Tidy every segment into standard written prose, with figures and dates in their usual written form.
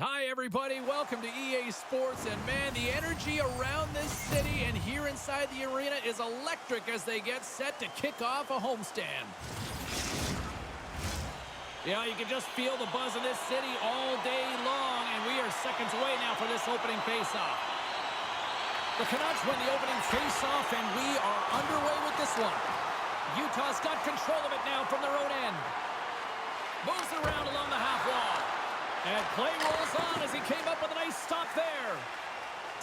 Hi, everybody. Welcome to EA Sports. And, man, the energy around this city and here inside the arena is electric as they get set to kick off a homestand. Yeah, you can just feel the buzz in this city all day long, and we are seconds away now for this opening faceoff. The Canucks win the opening faceoff, and we are underway with this one. Utah's got control of it now from their own end. Moves it around along the half wall. And play rolls on as he came up with a nice stop there.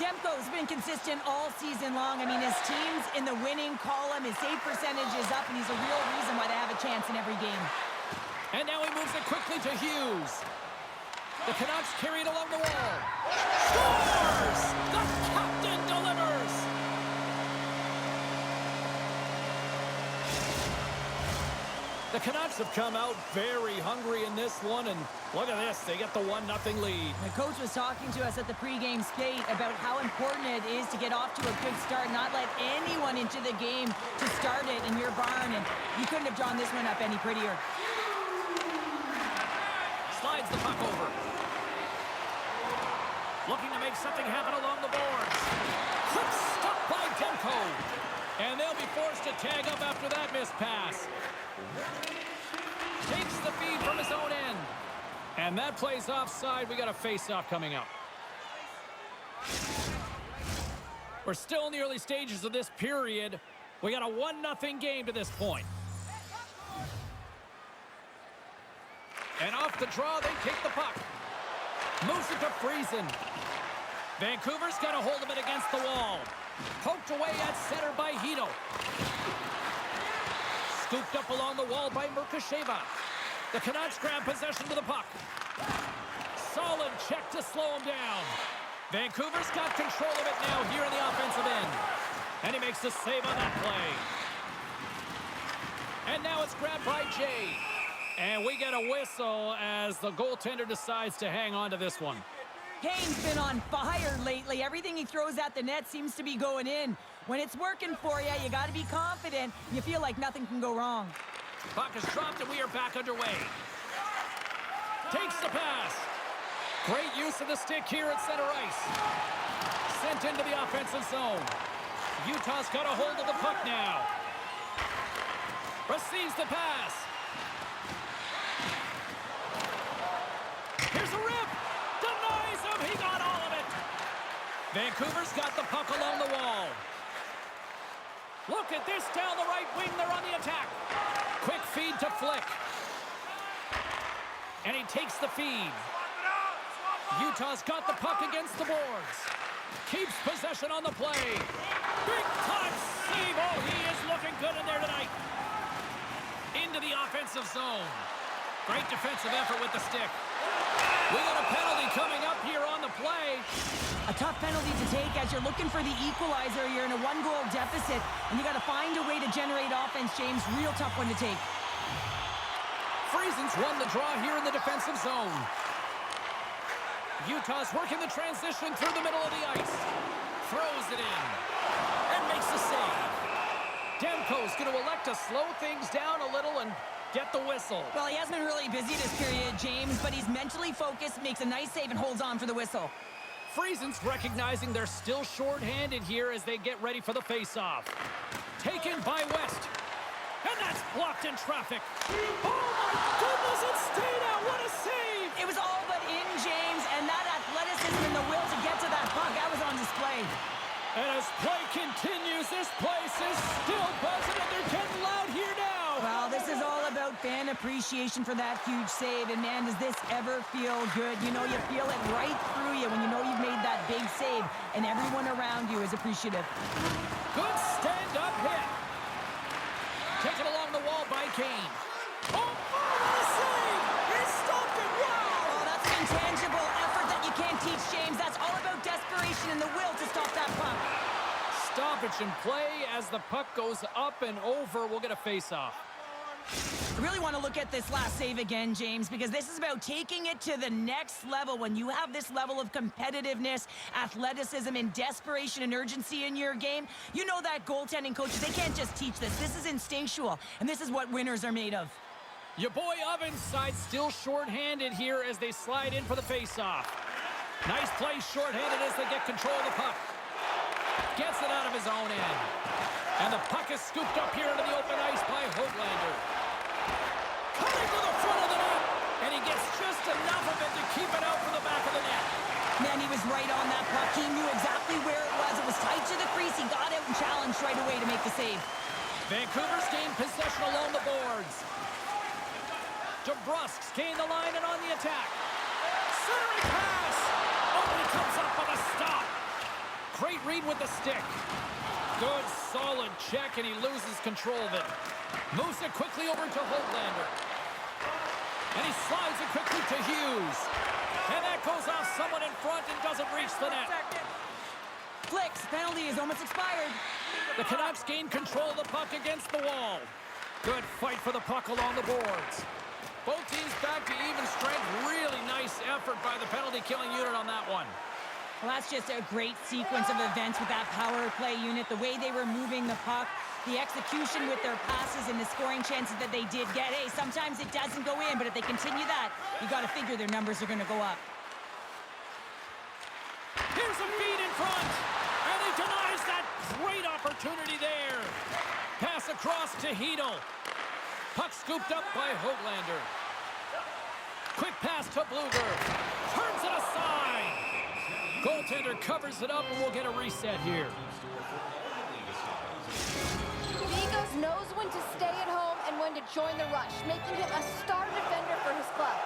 Demko's been consistent all season long. I mean, his team's in the winning column. His save percentage is up, and he's a real reason why they have a chance in every game. And now he moves it quickly to Hughes. The Canucks carry it along the wall. Scores! The captain delivers! The Canucks have come out very hungry in this one, and look at this. They get the 1-0 lead. The coach was talking to us at the pregame skate about how important it is to get off to a good start, not let anyone into the game to start it in your barn, and you couldn't have drawn this one up any prettier. Slides the puck over. Looking to make something happen along the boards. Quick stop by Demko. And they'll be forced to tag up after that missed pass. Takes the feed from his own end. And that plays offside. We got a face-off coming up. We're still in the early stages of this period. We got a 1-0 game to this point. And off the draw, they take the puck. Moves it to Friesen. Vancouver's got a hold of it against the wall. Poked away at center by Hito. Scooped up along the wall by Merkasheva. The Canucks grab possession of the puck. Solid check to slow him down. Vancouver's got control of it now here in the offensive end. And he makes the save on that play. And now it's grabbed by Jay. And we get a whistle as the goaltender decides to hang on to this one. Kane's been on fire lately. Everything he throws at the net seems to be going in. When it's working for you, you got to be confident. You feel like nothing can go wrong. Puck is dropped and we are back underway. Takes the pass. Great use of the stick here at center ice. Sent into the offensive zone. Utah's got a hold of the puck now. Receives the pass. Here's a rip. Denies him. He got all of it. Vancouver's got the puck along the wall. Look at this down the right wing. They're on the attack. Quick feed to Flick. And he takes the feed. Utah's got the puck against the boards. Keeps possession on the play. Big time save. Oh, he is looking good in there tonight. Into the offensive zone. Great defensive effort with the stick. We got a penalty coming up here on the play. A tough penalty to take as you're looking for the equalizer. You're in a one-goal deficit, and you got to find a way to generate offense, James. Real tough one to take. Friesen's won the draw here in the defensive zone. Utah's working the transition through the middle of the ice. Throws it in. And makes the save. Demko's going to elect to slow things down a little and get the whistle. Well, he hasn't been really busy this period, James, but he's mentally focused, makes a nice save, and holds on for the whistle. Friesen's recognizing they're still short-handed here as they get ready for the face-off. Taken by West. And that's blocked in traffic. Oh, my goodness, it stayed out. What a save. It was all but in, James, and that athleticism and the will to get to that puck, that was on display. And as play continues, this place is still buzzing, and they're getting loud here now. Well, this is all about fan appreciation for that huge save, and man, does this ever feel good. You know, you feel it right through you when you know you've made that big save, and everyone around you is appreciative. Good stand-up hit. Taken along the wall by Kane. Oh, what a save! He stopped it! Wow! Oh, that's an intangible effort that you can't teach, James. That's all about desperation and the will to stop that puck. Stoppage in play as the puck goes up and over. We'll get a face-off. I really want to look at this last save again, James, because this is about taking it to the next level. When you have this level of competitiveness, athleticism, and desperation and urgency in your game, you know that goaltending coaches, they can't just teach this. This is instinctual, and this is what winners are made of. Your boy Ovens side still short-handed here as they slide in for the face-off. Nice play shorthanded as they get control of the puck. Gets it out of his own end. And the puck is scooped up here into the open ice by Höglander. Cutting to the front of the net. And he gets just enough of it to keep it out from the back of the net. Man, he was right on that puck. He knew exactly where it was. It was tight to the crease. He got out and challenged right away to make the save. Vancouver's gained possession along the boards. DeBrusk's gained the line and on the attack. Centering pass. Oh, he comes up with a stop. Great read with the stick. Good, solid check, and he loses control of it. Moves it quickly over to Höglander. And he slides it quickly to Hughes. And that goes off someone in front and doesn't reach the net. Flicks. Penalty is almost expired. The Canucks gain control of the puck against the wall. Good fight for the puck along the boards. Both teams back to even strength. Really nice effort by the penalty-killing unit on that one. Well, that's just a great sequence of events with that power play unit. The way they were moving the puck, the execution with their passes, and the scoring chances that they did get. Hey, sometimes it doesn't go in, but if they continue that, you got to figure their numbers are going to go up. Here's a feed in front, and he denies that great opportunity there. Pass across to Hedel. Puck scooped up by Höglander. Quick pass to Bluger. Turns it aside. Goaltender covers it up, and we'll get a reset here. Vigos knows when to stay at home and when to join the rush, making him a star defender for his club.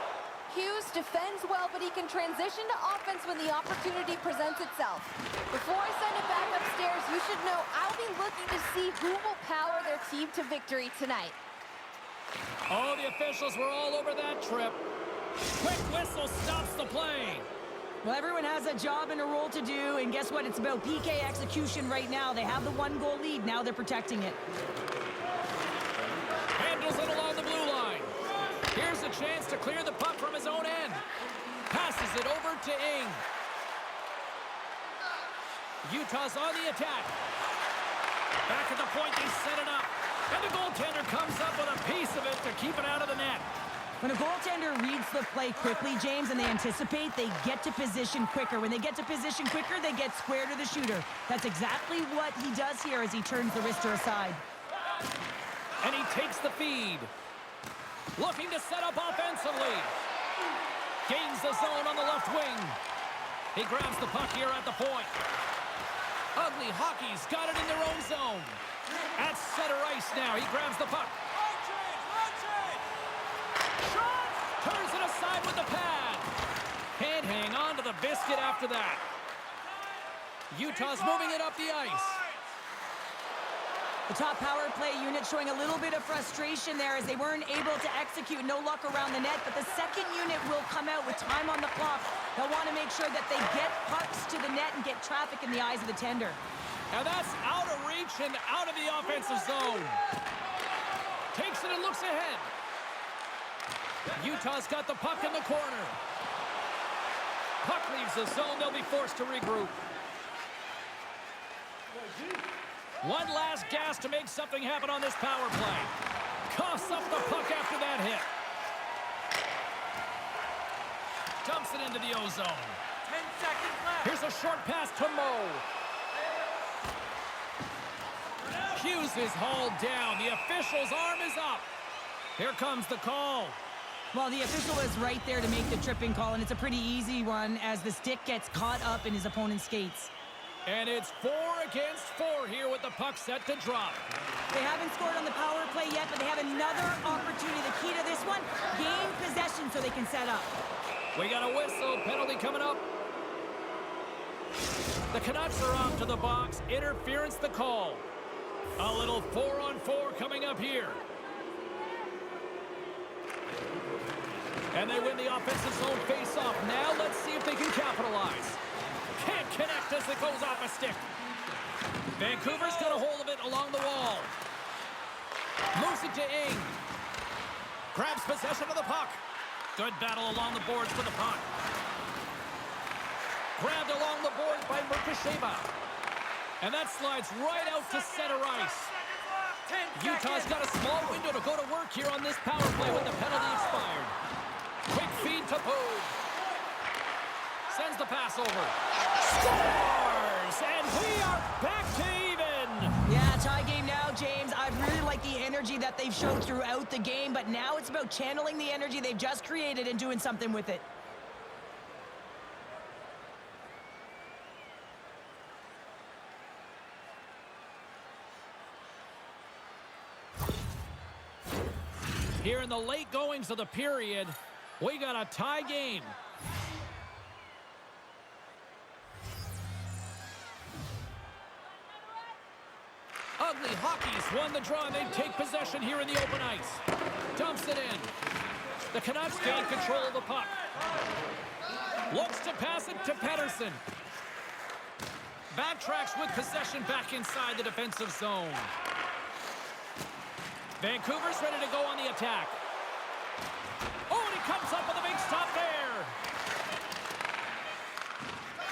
Hughes defends well, but he can transition to offense when the opportunity presents itself. Before I send it back upstairs, you should know I'll be looking to see who will power their team to victory tonight. Oh, the officials were all over that trip. Quick whistle stops the play. Well, everyone has a job and a role to do, and guess what? It's about PK execution right now. They have the one-goal lead. Now they're protecting it. Handles it along the blue line. Here's a chance to clear the puck from his own end. Passes it over to Ing. Utah's on the attack. Back at the point, they set it up. And the goaltender comes up with a piece of it to keep it out of the net. When a goaltender reads the play quickly, James, and they anticipate, they get to position quicker. When they get to position quicker, they get square to the shooter. That's exactly what he does here as he turns the wrister aside. And he takes the feed. Looking to set up offensively. Gains the zone on the left wing. He grabs the puck here at the point. Ugly Hockey's got it in their own zone. At center ice now. He grabs the puck. Turns it aside with the pad. Can't hang on to the biscuit after that. Utah's moving it up the ice. The top power play unit showing a little bit of frustration there as they weren't able to execute. No luck around the net, but the second unit will come out with time on the clock. They'll want to make sure that they get pucks to the net and get traffic in the eyes of the tender. And that's out of reach and out of the offensive zone. Takes it and looks ahead. Utah's got the puck in the corner. Puck leaves the zone. They'll be forced to regroup. One last gas to make something happen on this power play. Coughs up the puck after that hit. Dumps it into the ozone. 10 seconds left. Here's a short pass to Mo. Hughes is hauled down. The official's arm is up. Here comes the call. Well, the official is right there to make the tripping call, and it's a pretty easy one as the stick gets caught up in his opponent's skates. And it's 4 against 4 here with the puck set to drop. They haven't scored on the power play yet, but they have another opportunity. The key to this one, gain possession so they can set up. We got a whistle. Penalty coming up. The Canucks are off to the box. Interference the call. A little 4-on-4 coming up here. And they win the offensive zone face-off. Now let's see if they can capitalize. Can't connect as it goes off a stick. Vancouver's got a hold of it along the wall. Moves it to Ing. Grabs possession of the puck. Good battle along the boards for the puck. Grabbed along the boards by Merkasheva. And that slides right out to center ice. Utah's got a small window to go to work here on this power play with the penalty expired. Quick feed to Pogue. Sends the pass over. Scores! And we are back to even. Yeah, tie game now, James. I really like the energy that they've shown throughout the game, but now it's about channeling the energy they've just created and doing something with it. Here in the late goings of the period, we got a tie game. Ugly Hockey's won the draw, and they take possession here in the open ice. Dumps it in. The Canucks gain control of the puck. Looks to pass it to Pettersson. Backtracks with possession back inside the defensive zone. Vancouver's ready to go on the attack. Oh, and he comes up with a big stop there.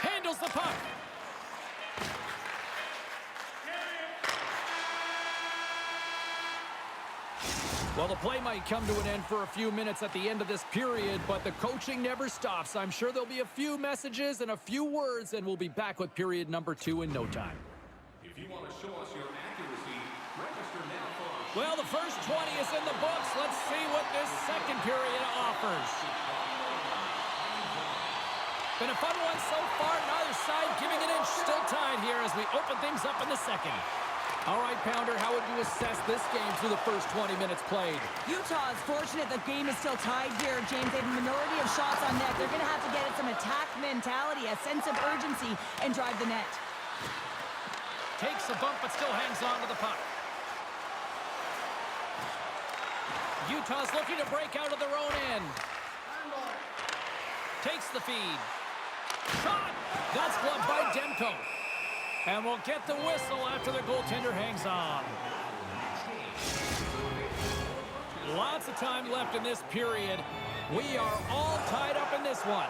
Handles the puck. Well, the play might come to an end for a few minutes at the end of this period, but the coaching never stops. I'm sure there'll be a few messages and a few words, and we'll be back with period number 2 in no time. If you want to show us your accuracy, register now for... Well, the first 20 is in the books. Let's see what this second period offers. Been a fun one so far. Neither side giving an inch. Still tied here as we open things up in the second. All right, Pounder, how would you assess this game through the first 20 minutes played? Utah is fortunate the game is still tied here, James. They have a minority of shots on net. They're going to have to get at some attack mentality, a sense of urgency, and drive the net. Takes a bump, but still hangs on to the puck. Utah's looking to break out of their own end. Takes the feed. Shot! That's gloved by Demko. And we'll get the whistle after the goaltender hangs on. Lots of time left in this period. We are all tied up in this one.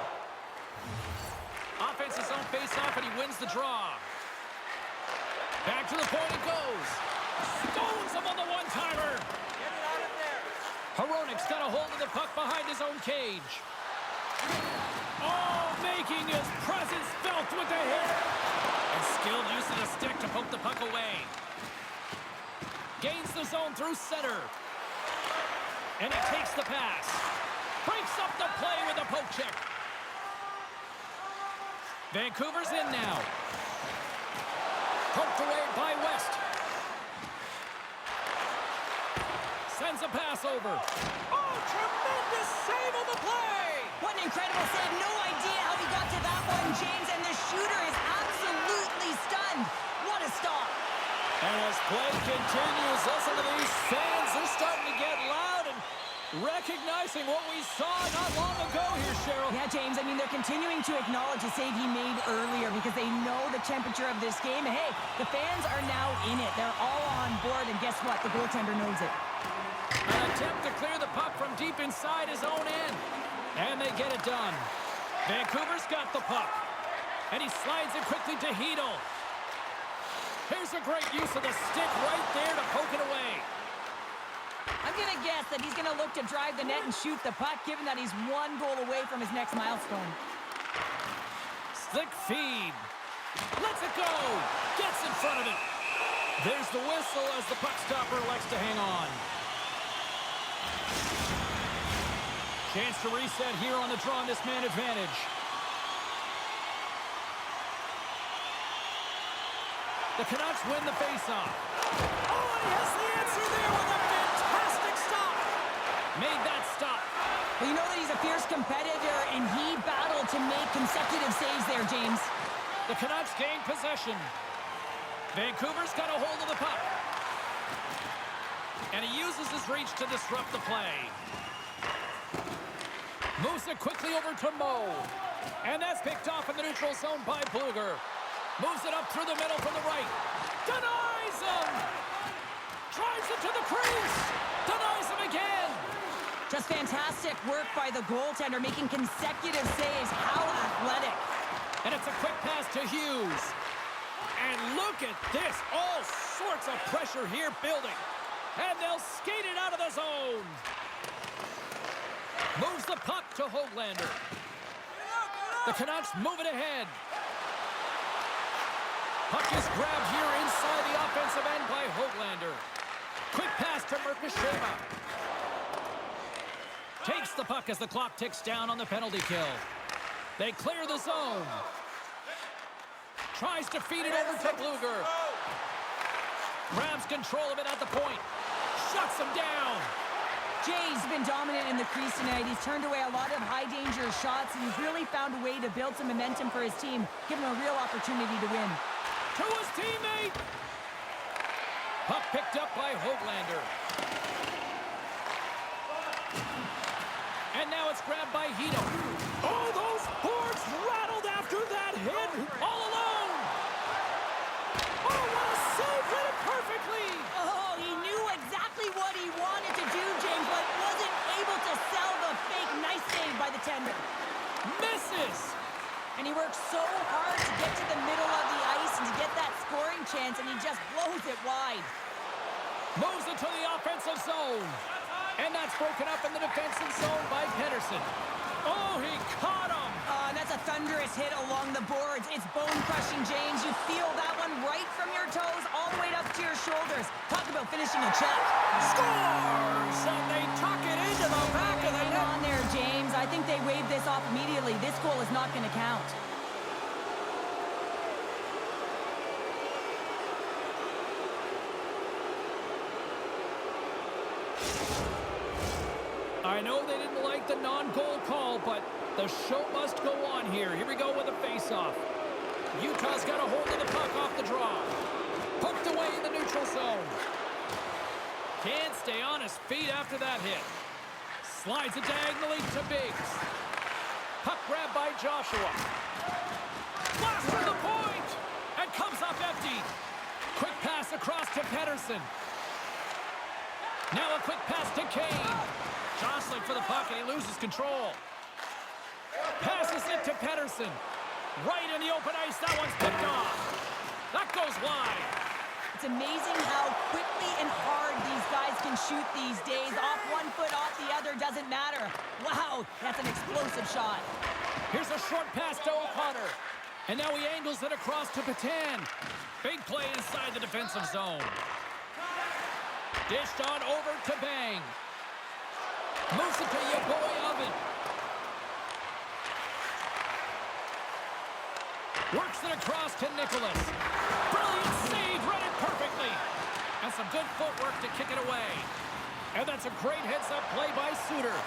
Offense his own face-off, and he wins the draw. Back to the point it goes. Stones him on the one-timer. Get it out of there. Hronik's got a hold of the puck behind his own cage. Oh, making his presence felt with the hit. And skilled use of the stick to poke the puck away. Gains the zone through center. And he takes the pass. Breaks up the play with a poke check. Vancouver's in now. Poked away by West. Sends a pass over. Oh, tremendous save on the play! What an incredible save. No idea how he got to that one, James, and the shooter is absolutely stunned. What a stop. And as play continues, listen to these fans. They're starting to get loud and recognizing what we saw not long ago here, Cheryl. Yeah, James, I mean, they're continuing to acknowledge the save he made earlier because they know the temperature of this game. And hey, the fans are now in it. They're all on board, and guess what? The goaltender knows it. An attempt to clear the puck from deep inside his own end. And they get it done. Vancouver's got the puck. And he slides it quickly to Hedl. Here's a great use of the stick right there to poke it away. I'm going to guess that he's going to look to drive the net and shoot the puck, given that he's one goal away from his next milestone. Slick feed. Lets it go. Gets in front of it. There's the whistle as the puck stopper elects to hang on. Chance to reset here on the draw on this man advantage. The Canucks win the faceoff. Oh, and he has the answer there with a fantastic stop. Made that stop. Well, you know that he's a fierce competitor, and he battled to make consecutive saves there, James. The Canucks gain possession. Vancouver's got a hold of the puck. And he uses his reach to disrupt the play. Moves it quickly over to Mo. And that's picked off in the neutral zone by Bluger. Moves it up through the middle from the right. Denies him! Drives it to the crease! Denies him again! Just fantastic work by the goaltender, making consecutive saves. How athletic. And it's a quick pass to Hughes. And look at this. All sorts of pressure here building. And they'll skate it out of the zone. Moves the puck to Höglander. The Canucks move it ahead. Puck is grabbed here inside the offensive end by Höglander. Quick pass to Merkasheva. Takes the puck as the clock ticks down on the penalty kill. They clear the zone. Tries to feed it over to Bluger. Grabs control of it at the point. Shuts him down. Jay's been dominant in the crease tonight. He's turned away a lot of high-danger shots, and he's really found a way to build some momentum for his team, give him a real opportunity to win. To his teammate. Puck picked up by Höglander. And now it's grabbed by Hito. Oh, those boards rattled after that hit. All alone. Oh, what a save. Hit it perfectly. Oh, he knew exactly what he wanted to do, James, but wasn't able to sell the fake. Nice save by the tender. Misses. And he works so hard to get to the middle of the ice and to get that scoring chance, and he just blows it wide. Moves it to the offensive zone. And that's broken up in the defensive zone by Pettersson. Oh, he caught him. That's a thunderous hit along the boards. It's bone-crushing, James. You feel that one right from your toes all the way up to your shoulders. Talk about finishing a check. Scores! And they tuck it into the back of the Hang net. on there, James. I think they waved this off immediately. This goal is not going to count. I know they didn't like the non-goal call, but the show must go on here. Here we go with a face-off. Utah's got a hold of the puck off the draw. Poked away in the neutral zone. Can't stay on his feet after that hit. Slides it diagonally to Biggs. Puck grabbed by Joshua. Blast from the point! And comes up empty. Quick pass across to Pettersson. Now a quick pass to Kane. Jostling for the puck, and he loses control. Passes it to Pettersson. Right in the open ice, that one's picked off. That goes wide. It's amazing how quickly and hard these guys can shoot these days. Off one foot, off the other, doesn't matter. Wow, that's an explosive shot. Here's a short pass to O'Connor. And now he angles it across to Patan. Big play inside the defensive zone. Dished on over to Bang. Moves it to your boy Oven. Works it across to Nicholas. Brilliant save, read it perfectly. And some good footwork to kick it away. And that's a great heads-up play by Suter.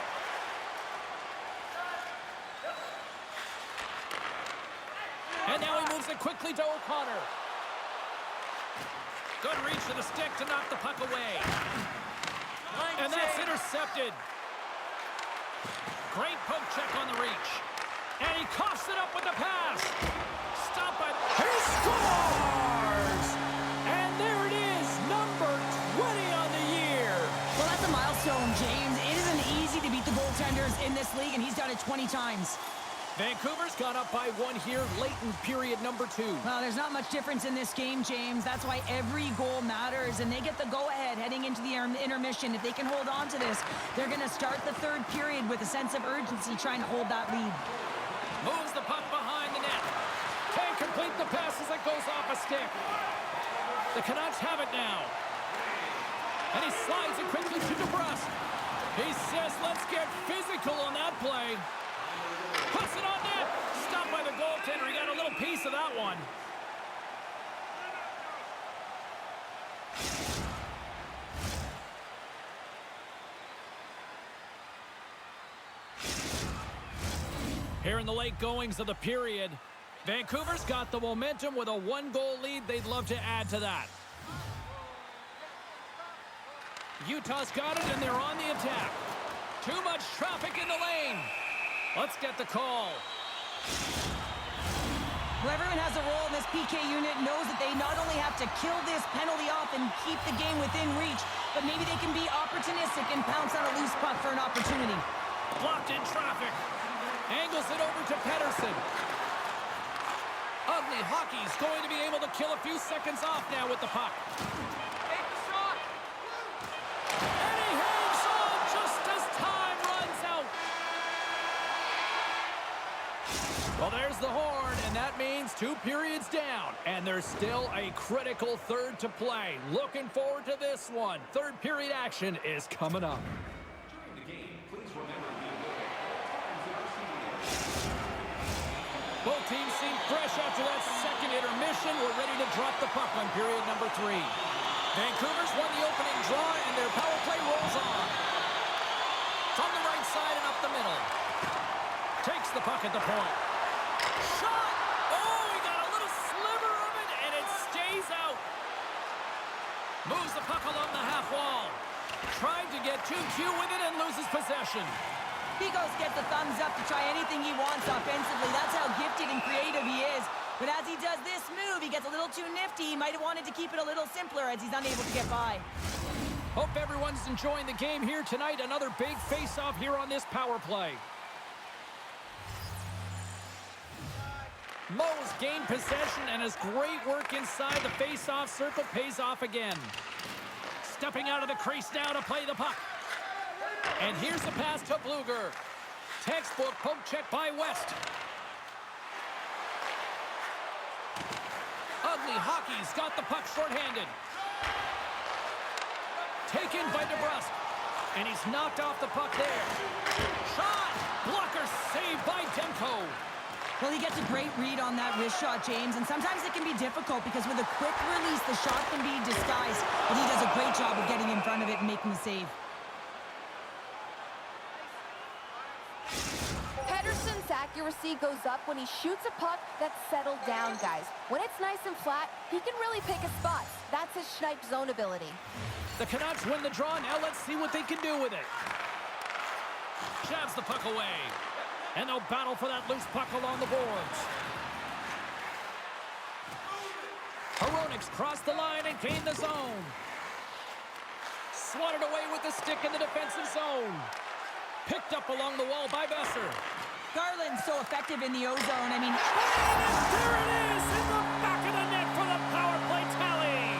And now he moves it quickly to O'Connor. Good reach to the stick to knock the puck away. And that's intercepted. Great poke check on the reach. And he coughs it up with the pass. Stop it. He scores! And there it is, number 20 on the year. Well, that's a milestone, James. It isn't easy to beat the goaltenders in this league, and he's done it 20 times. Vancouver's gone up by one here, late in period number 2. Well, there's not much difference in this game, James. That's why every goal matters, and they get the go-ahead heading into the intermission. If they can hold on to this, they're going to start the third period with a sense of urgency trying to hold that lead. Moves the puck behind the net. Can't complete the pass as it goes off a stick. The Canucks have it now. And he slides it quickly to DeBrusque. He says, let's get physical on that play. Puts it on net. Stopped by the goaltender. He got a little piece of that one. Here in the late goings of the period, Vancouver's got the momentum with a one-goal lead. They'd love to add to that. Utah's got it, and they're on the attack. Too much traffic in the lane. Let's get the call. Well, everyone has a role in this PK unit, knows that they not only have to kill this penalty off and keep the game within reach, but maybe they can be opportunistic and pounce on a loose puck for an opportunity. Blocked in traffic. Angles it over to Pettersson. Ugly Hockey's going to be able to kill a few seconds off now with the puck. Take the shot. And he hangs on just as time runs out. Well, there's the horn, and that means 2 periods down. And there's still a critical third to play. Looking forward to this one. Third period action is coming up. During the game, please remember to be aware of all times that are seated. Both teams seem fresh after that second intermission. We're ready to drop the puck on period number 3. Vancouver's won the opening draw, and their power play rolls on. From the right side and up the middle. Takes the puck at the point. Shot! Oh, he got a little sliver of it, and it stays out. Moves the puck along the half wall. Tried to get too cute with it and loses possession. Bigos gets the thumbs up to try anything he wants offensively. That's how gifted and creative he is. But as he does this move, he gets a little too nifty. He might have wanted to keep it a little simpler as he's unable to get by. Hope everyone's enjoying the game here tonight. Another big face-off here on this power play. Mo's gained possession, and his great work inside the face-off circle pays off again. Stepping out of the crease now to play the puck. And here's the pass to Bluger. Textbook poke check by West. Ugly Hockey's got the puck shorthanded. Taken by DeBrusque. And he's knocked off the puck there. Shot! Blocker saved by Demko. Well, he gets a great read on that wrist shot, James, and sometimes it can be difficult because with a quick release, the shot can be disguised, but he does a great job of getting in front of it and making the save. Pedersen's accuracy goes up when he shoots a puck that's settled down, guys. When it's nice and flat, he can really pick his spots. That's his snipe zone ability. The Canucks win the draw. Now let's see what they can do with it. Jabs the puck away. And they'll battle for that loose puck along the boards. Hronek's crossed the line and gained the zone. Swatted away with the stick in the defensive zone. Picked up along the wall by Besser. Garland's so effective in the O-zone. I mean, And there it is in the back of the net for the power play tally.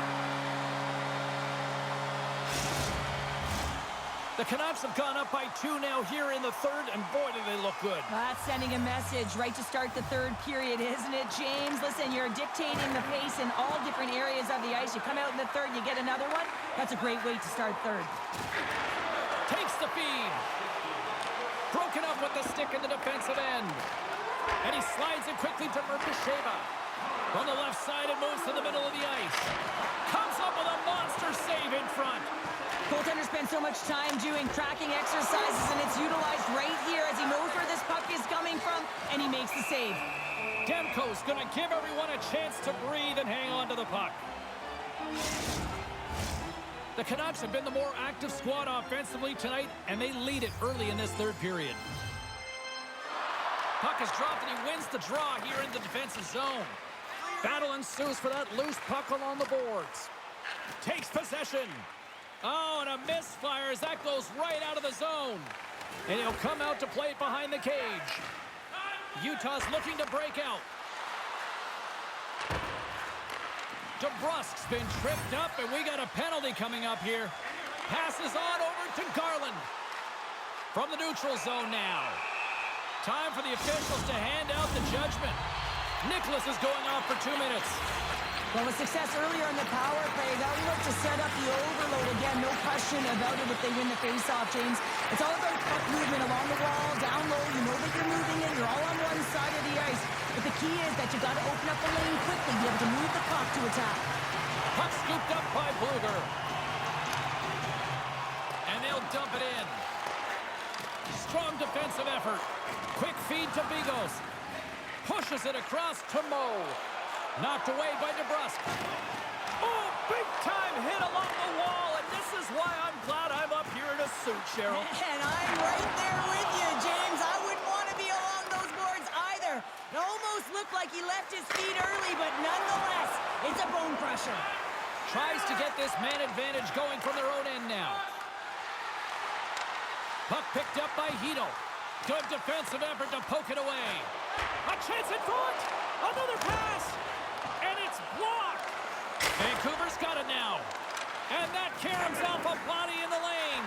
The Canucks have gone up by 2 now here in the third, and boy, do they look good. that's sending a message right to start the third period, isn't it, James? Listen, you're dictating the pace in all different areas of the ice. You come out in the third, you get another one. That's a great way to start third. Takes the feed. Broken up with the stick in the defensive end. And he slides it quickly to Merkasheva. On the left side, it moves to the middle of the ice. Comes up with a monster save in front. Goaltender spends so much time doing tracking exercises, and it's utilized right here as he knows where this puck is coming from, and he makes the save. Demko's going to give everyone a chance to breathe and hang on to the puck. The Canucks have been the more active squad offensively tonight, and they lead it early in this third period. Puck is dropped, and he wins the draw here in the defensive zone. Battle ensues for that loose puck along the boards. Takes possession. Oh, and a misfire as that goes right out of the zone. And he'll come out to play it behind the cage. Utah's looking to break out. DeBrusque's been tripped up, and we got a penalty coming up here. Passes on over to Garland. From the neutral zone now. Time for the officials to hand out the judgment. Nicholas is going off for 2 minutes. Well, with success earlier in the power play, they'll look to set up the overload again. No question about it if they win the faceoff, James. It's all about puck movement along the wall, down low. You know that you're moving it. You're all on one side of the ice. But the key is that you've got to open up the lane quickly, be able to move the puck to attack. Puck scooped up by Bluger. And they'll dump it in. Strong defensive effort. Quick feed to Bigos. Pushes it across to Mo. Knocked away by DeBrusque. Oh, big-time hit along the wall, and this is why I'm glad I'm up here in a suit, Cheryl. And I'm right there with you, James. I wouldn't want to be along those boards either. It almost looked like he left his feet early, but nonetheless, it's a bone crusher. Tries to get this man advantage going from their own end now. Puck picked up by Hito. Good defensive effort to poke it away. A chance in front. Another pass. And it's blocked. Vancouver's got it now. And that caroms off a body in the lane.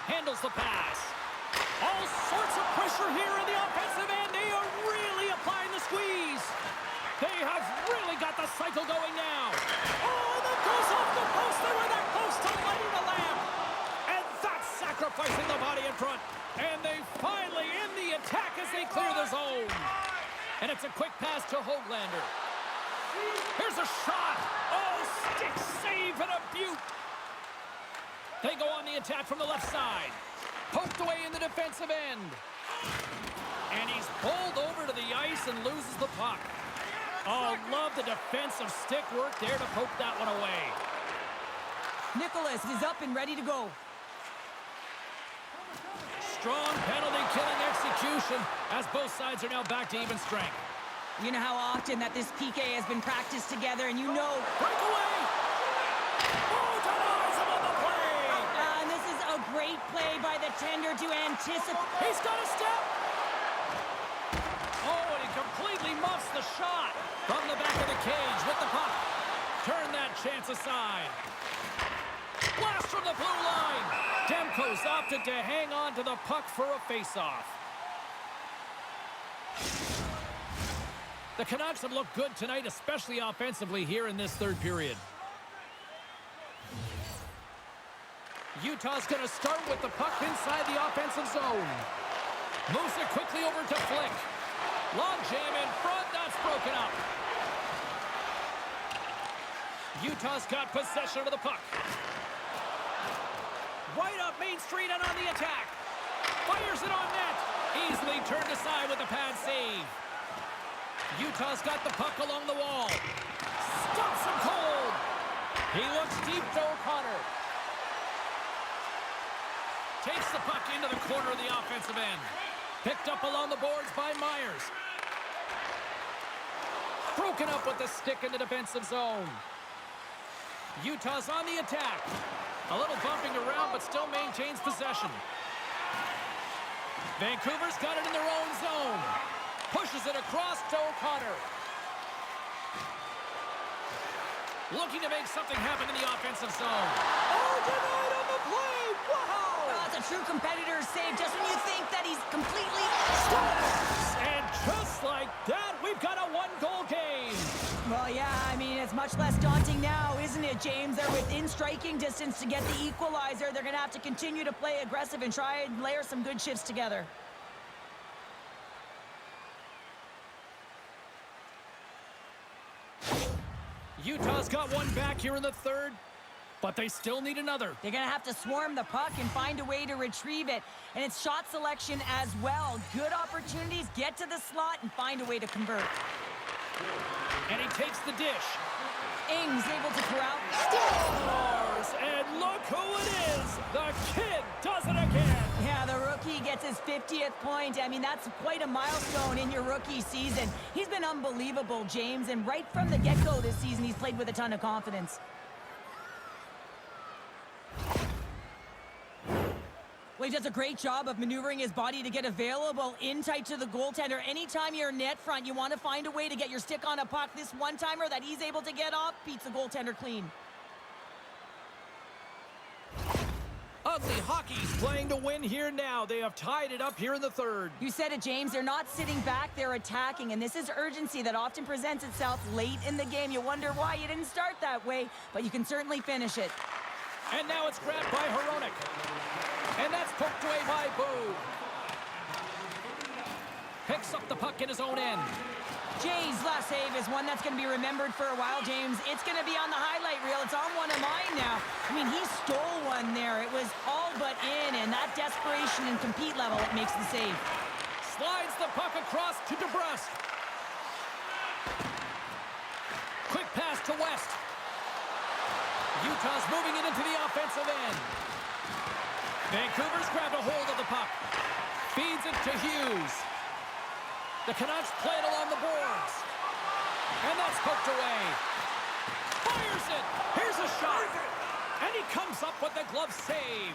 Handles the pass. All sorts of pressure here in the offensive end. He squeeze. They have really got the cycle going now. Oh, and that goes off the post. They were that close to lighting the lamp. And that's sacrificing the body in front. And they finally end the attack as they clear the zone. And it's a quick pass to Höglander. Here's a shot. Oh, stick save and a beaut. They go on the attack from the left side. Poked away in the defensive end. And he's bowled over to the ice and loses the puck. Oh, love the defensive stick work there to poke that one away. Nicholas is up and ready to go. Strong penalty-killing execution as both sides are now back to even strength. You know how often that this PK has been practiced together, and you know... Breakaway! Oh, denies him on the play! And this is a great play by the tender to anticipate. He's got a step! Oh, and he completely muffs the shot from the back of the cage with the puck. Turn that chance aside. Blast from the blue line. Demko's opted to hang on to the puck for a face-off. The Canucks have looked good tonight, especially offensively here in this third period. Utah's going to start with the puck inside the offensive zone. Moves it quickly over to Flick. Long jam in front, that's broken up. Utah's got possession of the puck. Right up Main Street and on the attack. Fires it on net. Easily turned aside with a pad save. Utah's got the puck along the wall. Stops him cold. He looks deep to O'Connor. Takes the puck into the corner of the offensive end. Picked up along the boards by Myers. Broken up with the stick in the defensive zone. Utah's on the attack. A little bumping around, but still maintains possession. Vancouver's got it in their own zone. Pushes it across to O'Connor. Looking to make something happen in the offensive zone. Oh, denied on the play! Wow! Oh, it's a true competitor's save just when you think that he's completely... And just like that, we've got a one-goal game. Well, yeah, I mean, it's much less daunting now, isn't it, James? They're within striking distance to get the equalizer. They're going to have to continue to play aggressive and try and layer some good shifts together. Utah's got one back here in the third, but they still need another. They're going to have to swarm the puck and find a way to retrieve it. And it's shot selection as well. Good opportunities, get to the slot, and find a way to convert. And he takes the dish. Ings able to corral. Scores! And look who it is! The kid does it again! Yeah, the rookie gets his 50th point. I mean, that's quite a milestone in your rookie season. He's been unbelievable, James, and right from the get-go this season, he's played with a ton of confidence. Well, he does a great job of maneuvering his body to get available in tight to the goaltender. Anytime you're net front, you want to find a way to get your stick on a puck. This one-timer that he's able to get off beats the goaltender clean. Ugly Hockey's playing to win here now. They have tied it up here in the third. You said it, James. They're not sitting back. They're attacking, and this is urgency that often presents itself late in the game. You wonder why you didn't start that way, but you can certainly finish it. And now it's grabbed by Hronek. And that's poked away by Boo. Picks up the puck in his own end. Jay's last save is one that's going to be remembered for a while, James. It's going to be on the highlight reel. It's on one of mine now. I mean, he stole one there. It was all but in, and that desperation and compete level, it makes the save. Slides the puck across to DeBrusque. Quick pass to West. Utah's moving it into the offensive end. Vancouver's grabbed a hold of the puck. Feeds it to Hughes. The Canucks play it along the boards. And that's poked away. Fires it. Here's a shot. And he comes up with the glove save.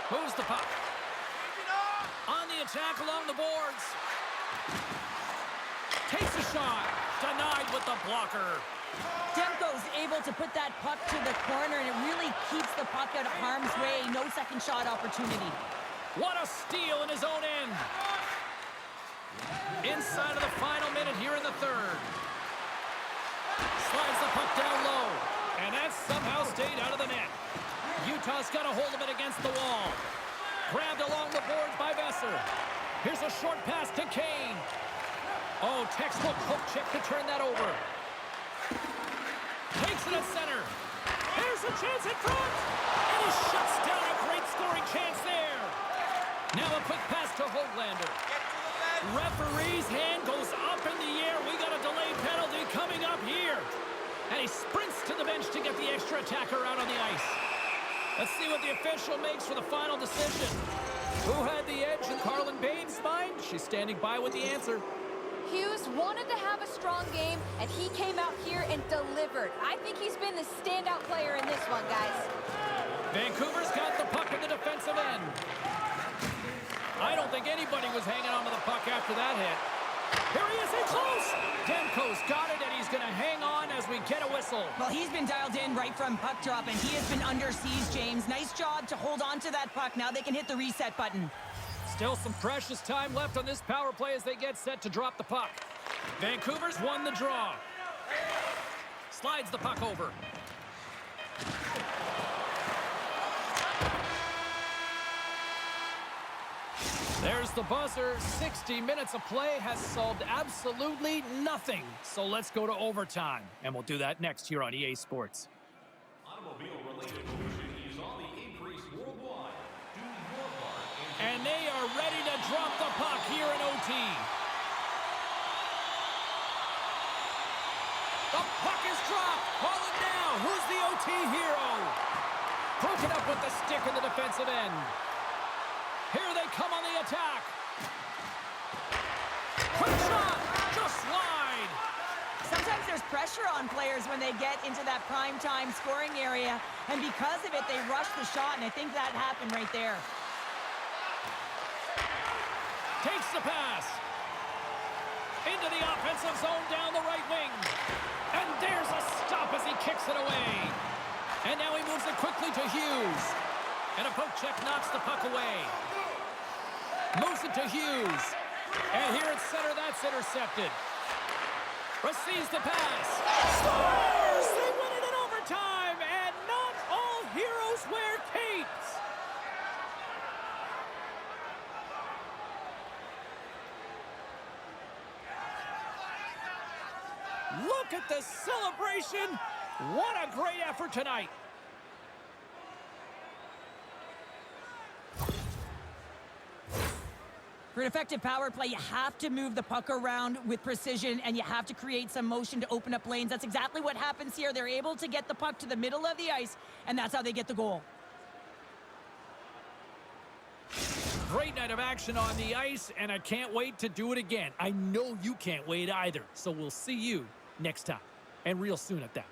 Moves the puck. On the attack along the boards. Takes a shot. Denied with the blocker. Demko's able to put that puck to the corner, and it really keeps the puck out of harm's way. No second shot opportunity. What a steal in his own end. Inside of the final minute here in the third. Slides the puck down low. And that somehow stayed out of the net. Utah's got a hold of it against the wall. Grabbed along the boards by Besser. Here's a short pass to Kane. Oh, textbook hook check to turn that over. Takes it at center. There's a chance in front. And he shuts down a great scoring chance there. Now a quick pass to Hoglander. Referee's hand goes up in the air. We got a delayed penalty coming up here. And he sprints to the bench to get the extra attacker out on the ice. Let's see what the official makes for the final decision. Who had the edge in Carlin Bain's mind? She's standing by with the answer. Hughes wanted to have a strong game, and he came out here and delivered. I think he's been the standout player in this one, guys. Vancouver's got the puck in the defensive end. I don't think anybody was hanging on to the puck after that hit. Here he is in close. Demko's got it, and he's going to hang on as we get a whistle. Well, he's been dialed in right from puck drop, and he has been under siege, James. Nice job to hold on to that puck. Now they can hit the reset button. Still some precious time left on this power play as they get set to drop the puck. Vancouver's won the draw. Slides the puck over. There's the buzzer. 60 minutes of play has solved absolutely nothing. So let's go to overtime, and we'll do that next here on EA Sports. Automobile-related pollution is on the increase worldwide. Do your part. And they are ready to drop the puck here in OT. The puck is dropped. Call it now. Who's the OT hero? Broken up with the stick in the defensive end. Here they come on the attack. Quick shot. Just wide. Sometimes there's pressure on players when they get into that prime time scoring area, and because of it, they rush the shot, and I think that happened right there. Takes the pass. Into the offensive zone down the right wing. And there's a stop as he kicks it away. And now he moves it quickly to Hughes. And a poke check knocks the puck away. Moves it to Hughes. And here at center, that's intercepted. Receives the pass. Scores! They win it in overtime. And not all heroes wear capes. Look at the celebration. What a great effort tonight. For an effective power play, you have to move the puck around with precision, and you have to create some motion to open up lanes. That's exactly what happens here. They're able to get the puck to the middle of the ice, and that's how they get the goal. Great night of action on the ice, and I can't wait to do it again. I know you can't wait either, so we'll see you next time, and real soon at that.